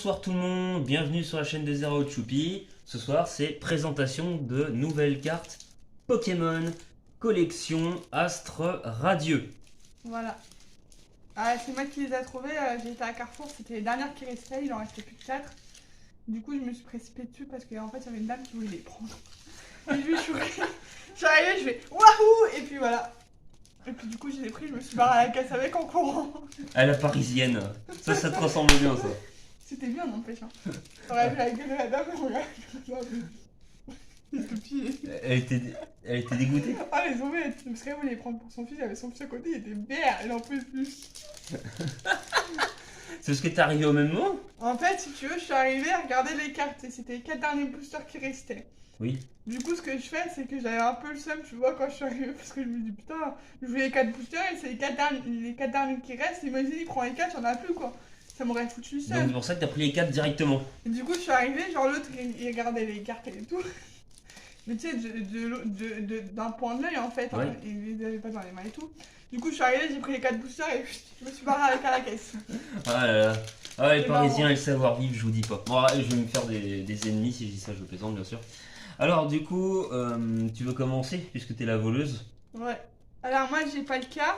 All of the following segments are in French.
Bonsoir tout le monde, bienvenue sur la chaîne des Zero Choupi. Ce soir c'est présentation de nouvelles cartes Pokémon collection Astre Radieux. Voilà. C'est moi qui les ai trouvées, j'ai été à Carrefour, c'était les dernières qui restaient, il en restait plus que 4. Du coup je me suis précipitée dessus parce qu'en fait il y avait une dame qui voulait les prendre. Et lui je suis arrivée, je fais wahou. Et puis voilà. Et puis du coup je les ai pris, je me suis barrée à la caisse avec en courant. À la parisienne, ça te ressemble bien ça. C'était bien n'empêche. T'aurais vu la gueule de la dame, regarde. Elle était dégoûtée. Ah les zombies, parce qu'elle voulait les prendre pour son fils, il avait son fils à côté, il était vert, il en pouvait plus. C'est parce que t'es arrivé au même moment? En fait, si tu veux, je suis arrivée à regarder les cartes et c'était les 4 derniers boosters qui restaient. Oui. Du coup, ce que je fais, c'est que j'avais un peu le seum, tu vois, quand je suis arrivée, parce que je me dis putain, je voulais les 4 boosters et c'est les 4 derniers qui restent. Imagine, il prend les 4, il y en a plus quoi. Ça m'aurait foutu le Donc c'est seum. pour ça que t'as pris les 4 directement. Et du coup, je suis arrivée, genre l'autre il regardait les cartes et tout. Mais tu sais, d'un point de l'œil en fait, Ouais. hein, il les avait pas dans les mains et tout. Du coup, je suis arrivée, j'ai pris les 4 boosters et je me suis barrée avec à la caisse. Ah là là. Ah les C'est Parisiens marrant. et le savoir-vivre, je vous dis pas. Bon, je vais me faire des ennemis si je dis ça, je plaisante bien sûr. Alors du coup, tu veux commencer puisque t'es la voleuse? Ouais. Alors moi, j'ai pas le cas.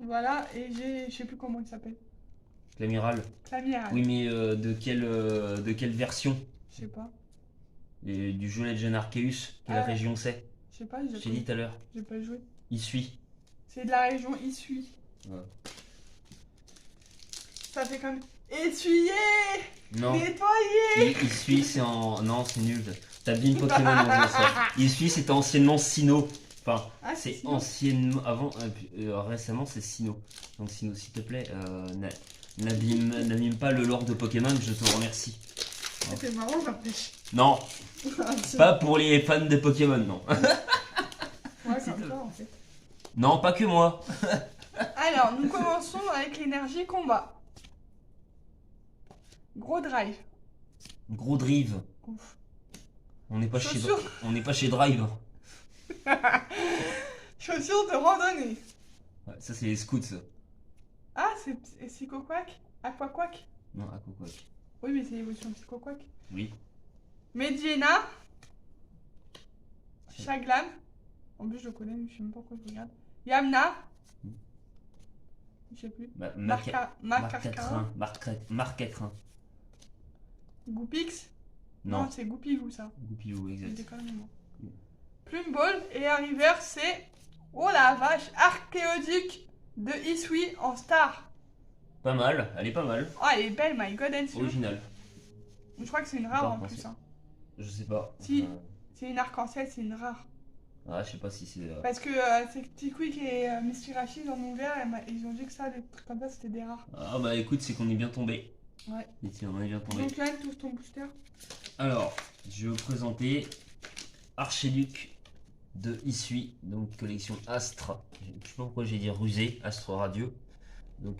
Voilà, et je sais plus comment il s'appelle. L'amiral. L'amiral. Oui mais de quelle version? Je sais pas. Du jeu Legend Arceus, quelle Ah. région c'est? Je sais pas, Je t'ai dit tout à l'heure. j'ai pas joué. Il suit. C'est de la région Issui. Ouais. Ça fait comme essuyer, Non. nettoyer. Il suit c'est en... Non c'est nul. T'as bien une Pokémon en faisant ça. Il suit c'était anciennement Sinnoh. Enfin, Ah, c'est Sinnoh. anciennement... Avant, récemment c'est Sinnoh. Donc Sinnoh s'il te plaît, n'abîme pas le lore de Pokémon, je te remercie. C'est marrant, j'empêche. Non, pas pour les fans de Pokémon, non. Ouais, comme ça en fait. Non, pas que moi. Alors, nous commençons avec l'énergie combat. Gros drive. Gros Drive. Ouf. On n'est pas, chez... Chaussures. On n'est pas chez Drive. Chaussures de randonnée. Ouais, ça c'est les scouts ça. Ah, c'est Psychoquack. Aquaquack. Non, Aquaquack. Oui, mais c'est l'évolution de Psychoquack. Oui. Medjena. Chaglam. En plus, je le connais, mais je sais même pas pourquoi je regarde. Yamna. Je sais plus. Marcarcarin. Marquetrin. Goupix. Non. Non, c'est Goupilou ça. Goupilou, Je exact. déconne, mais bon. Plumball et Arriver, c'est. Oh la vache, Archéoduc de Issui en star. Pas mal, elle est pas mal. Oh, elle est belle, my god, elle. Original. Je crois que c'est une rare en Arc-en-ciel. plus. Hein. Je sais pas. Si. C'est une arc-en-ciel, c'est une rare. Ah, je sais pas si c'est. Parce que c'est Tiquick et Mistirachi ils en ont ouvert et ils ont dit que ça, des trucs comme ça, c'était des rares. Ah bah écoute, c'est qu'on est bien tombé. Ouais. Et tiens, on est bien tombé. Donc, Yann, touche ton booster. Alors, je vais vous présenter Archéduc de Issui, donc collection Astre. Je sais pas pourquoi j'ai dit rusé, Astre Radieux. Donc,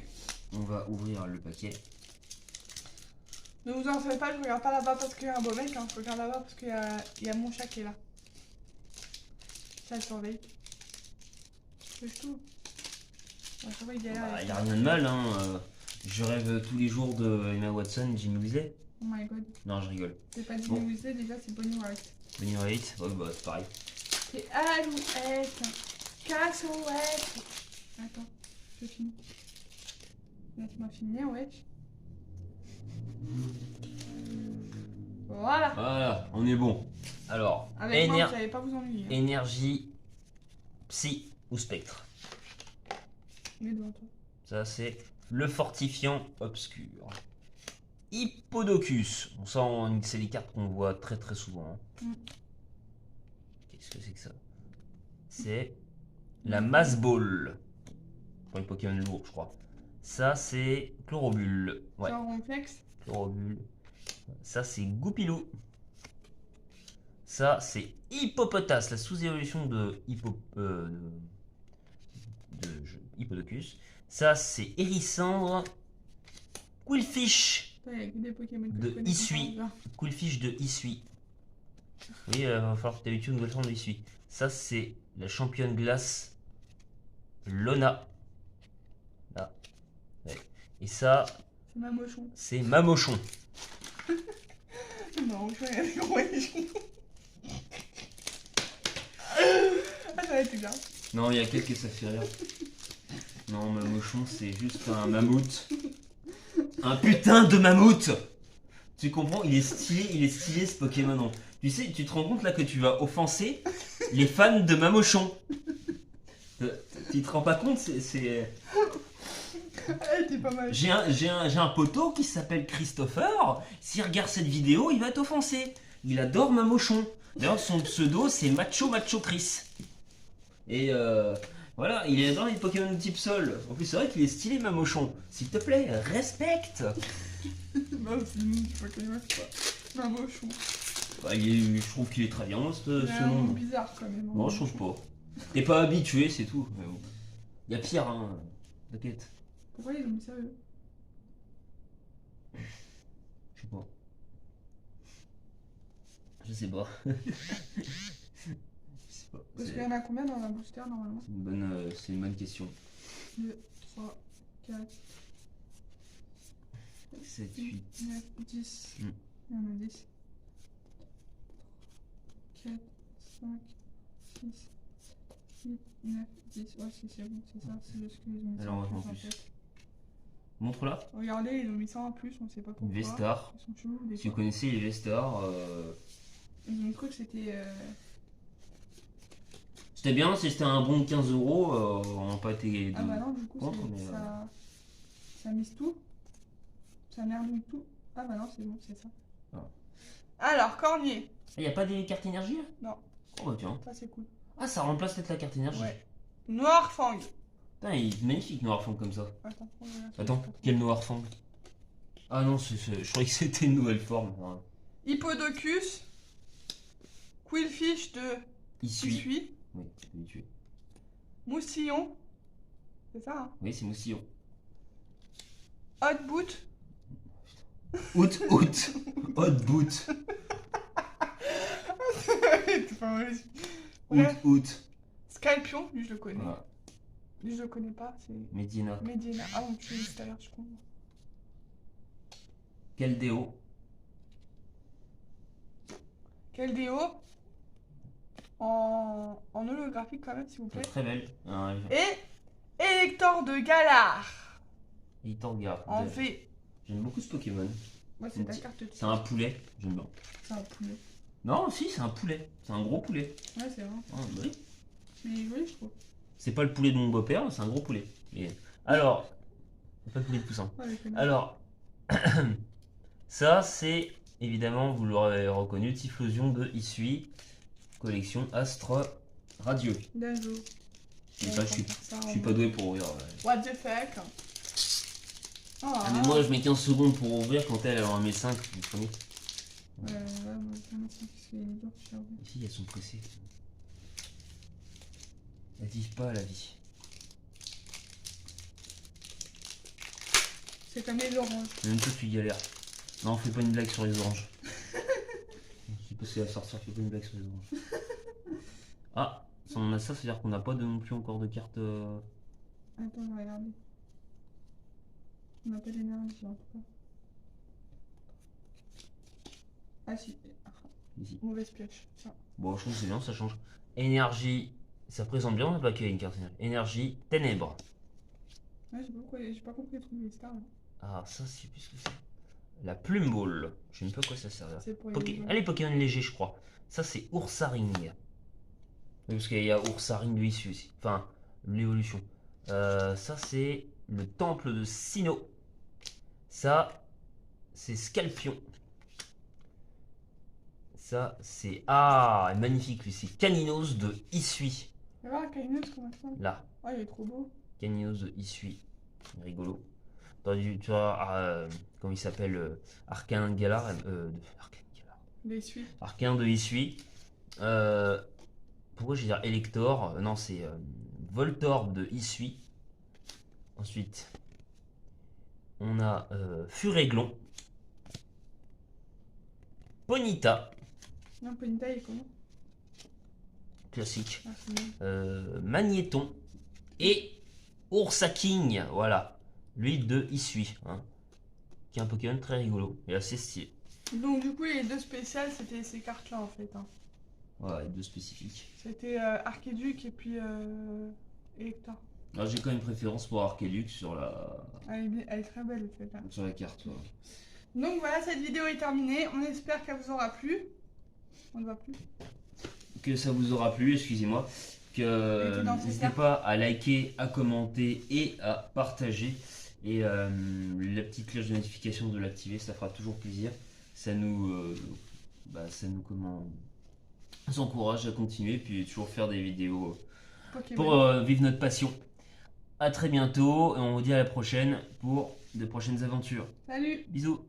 on va ouvrir le paquet. Ne vous en faites pas, je regarde pas là-bas parce qu'il y a un beau mec, hein. Je regarde là-bas parce qu'il y a mon chat qui est là. Ça le surveille. C'est tout. Ouais, ça va, il galère. Il n'y a rien de mal, hein. Je rêve tous les jours de Emma Watson, Jimmy Weasley. Oh my god. Non, je rigole. C'est pas Jimmy Bon. Weasley, déjà c'est Bonnie Wright. Bonnie Wright, ouais, bah c'est pareil. C'est Alouette. Cassouette. Attends, je finis. Laisse-moi finir, wesh. Voilà. Voilà, on est bon. Alors, Avec moi, vous n'allez pas vous ennuyer. Hein. énergie, psy ou spectre. Mais devant toi. Ça, c'est le fortifiant obscur. Hippodocus. On sent, c'est les cartes qu'on voit très très souvent. Hein. Mm. Qu'est-ce que c'est que ça? C'est la Mass Ball. Pour les Pokémon lourds, je crois. Ça, c'est Chlorobule. Ouais, Genre Ronflex. Chlorobule. Ça, c'est Goupilou. Ça, c'est Hippopotas, la sous-évolution de Hippodocus. Ça, c'est Hérissandre. Quillfish. Putain, il y a que des Pokémon que De je connais Issui. pas, Quillfish de Issui. Oui, il va falloir que tu habitues une nouvelle forme d'Issui. Ça, c'est la championne glace Lona. Là. Ouais. Et ça, C'est Mamochon. C'est Mamochon. Non, je vais aller gros échon. Ah, ça va être bien. Non, il y a quelques ça fait rire. Non, Mamochon, c'est juste un mammouth. Un putain de mammouth. Tu comprends? Il est stylé ce Pokémon. Non. Tu sais, tu te rends compte là que tu vas offenser les fans de Mamochon. Tu te rends pas compte? C'est... Elle était pas mal. J'ai un poteau qui s'appelle Christopher. S'il regarde cette vidéo, il va t'offenser. Il adore Mamochon. D'ailleurs, son pseudo, c'est Macho Chris. Et voilà, il est dans les Pokémon de type Sol. En plus, c'est vrai qu'il est stylé, Mamochon. S'il te plaît, respecte. Non, c'est une Pokémon, quoi. Mamochon. Bah, je trouve qu'il est très bien, ce C'est un nom. nom bizarre quand même. Non, je trouve pas. T'es pas habitué, c'est tout. Mais bon. Y a pire, hein. T'inquiète. Pourquoi ils ont mis ça eux? Je sais pas. Je sais pas. Je sais pas. Parce qu'il y en a combien dans un booster normalement? C'est une bonne question. 2, 3, 4, 7, 8. 9, 10. Mm. Il y en a 10. 4, 5, 6, 8, 9, 10. Ouais, c'est bon, c'est ça. C'est juste qu'ils ont mis ça Alors, en en plus. plus. Montre là. Regardez, ils ont mis ça en plus, on sait pas pourquoi. Vestar. Ils sont chelous des Si vous fois. connaissez les Vestar, Ils ont cru que c'était. c'était bien si c'était un bon de 15 euros. On n'a pas été. Ah bah non, du coup, contre, mais, ça mise tout. Ça merdouille tout. Ah bah non, c'est bon, c'est ça. Ah. Alors, Cornier. Il n'y a pas des cartes énergie là? Non. Oh bah tiens. Ça, c'est cool. Ah, ça remplace peut-être la carte énergie. Ouais. Noir Fang. Putain, il est magnifique Noirfang comme ça. Attends, Attends, quel Noirfang? Ah non, je croyais que c'était une nouvelle forme. Enfin, Hippodocus. Quillfish de Issui. Issui. Oui, je vais tuer. Moussillon. C'est ça, hein? Oui, c'est Moussillon. Hot Boot. Out. Hot boot. C'est pas mal. Ouais. Out. Skypion, lui je le connais. Voilà. Lui je le connais pas, c'est Medina. Medina. Ah on tu l'as dit tout à l'heure, je comprends. Keldeo. Keldeo. En holographique quand même, s'il vous plaît. Très belle. Et Elector de Galar. Il regarde. En V. J'aime beaucoup ce Pokémon. Moi c'est ta carte de C'est un poulet. J'aime bien. C'est un poulet. Non, si, c'est un poulet. C'est un gros poulet. Ouais, c'est vrai. Ah, bah oui. Mais il est joli, je trouve. C'est pas le poulet de mon beau-père, c'est un gros poulet. Alors, c'est pas le poulet de poussin. Ouais, je connais. Alors, ça c'est évidemment, vous l'aurez reconnu, Typhlosion de Issui, collection Astre Radio. Dingo. Je suis pas doué pour ouvrir. What the fuck? Oh, Ah, mais moi je mets 15 secondes pour ouvrir quand elle en met 5, vous comprenez? ouais, moi je me sens que c'est dur, je t'avoue. Les filles elles sont pressées. Elles vivent pas la vie. C'est comme les oranges. Même toi tu galères. Non, fais pas une blague sur les oranges. Je sais pas si elle va sortir, fais pas une blague sur les oranges. Ah, si on a ça, c'est-à-dire qu'on n'a pas non plus encore de carte. Attends, je vais regarder. On n'a pas d'énergie en tout cas. Ah si. Ici. Mauvaise pioche. Ça. Bon, je trouve que c'est bien, ça change. Énergie, ça présente bien, on n'a pas qu'il y a une carte énergie. Énergie, ténèbres. Ouais, j'ai pas compris les trucs des stars. Là. Ah, ça, c'est plus que ça. La plume ball. Je sais même pas à quoi ça sert. C'est pour les Ah, les Pokémon légers, je crois. Ça, c'est Ursaring. Oui, parce qu'il y a Ursaring de Issui aussi. Enfin, l'évolution. Ça, c'est le temple de Sinnoh. Ça, c'est Scalpion. Ça, c'est... Ah, magnifique, lui. C'est Caninos de Issui. Tu vas voir Kainos comment ça? Là. Oh, il est trop beau. Caninos de Issui. Rigolo. Tu vois, comment il s'appelle Arcane Galar. Arcane Galar. Les suites. Arcane de Issui. Pourquoi je vais dire Elector? Non, c'est Voltorb de Issui. Ensuite, on a Furéglon. Ponyta. Non, Ponita, il est comment? Classique. Ah, c'est bien. Magnéton. Et Ursaking. Voilà. Lui de Issui. Hein. qui est un Pokémon très rigolo et assez stylé. Donc du coup les deux spéciales c'était ces cartes là en fait. Hein. Ouais, deux spécifiques. C'était Archiduc et puis Elector. Alors j'ai quand même une préférence pour Arkelux sur Elle est très belle celle-là. sur la carte. Ouais. Donc voilà, cette vidéo est terminée. On espère qu'elle vous aura plu. On ne voit plus. Que ça vous aura plu, excusez-moi. Que n'hésitez pas à liker, à commenter et à partager. Et la petite cloche de notification de l'activer, ça fera toujours plaisir. Ça nous encourage à continuer puis toujours faire des vidéos pour vivre notre passion. A très bientôt et on vous dit à la prochaine pour de prochaines aventures. Salut. Bisous.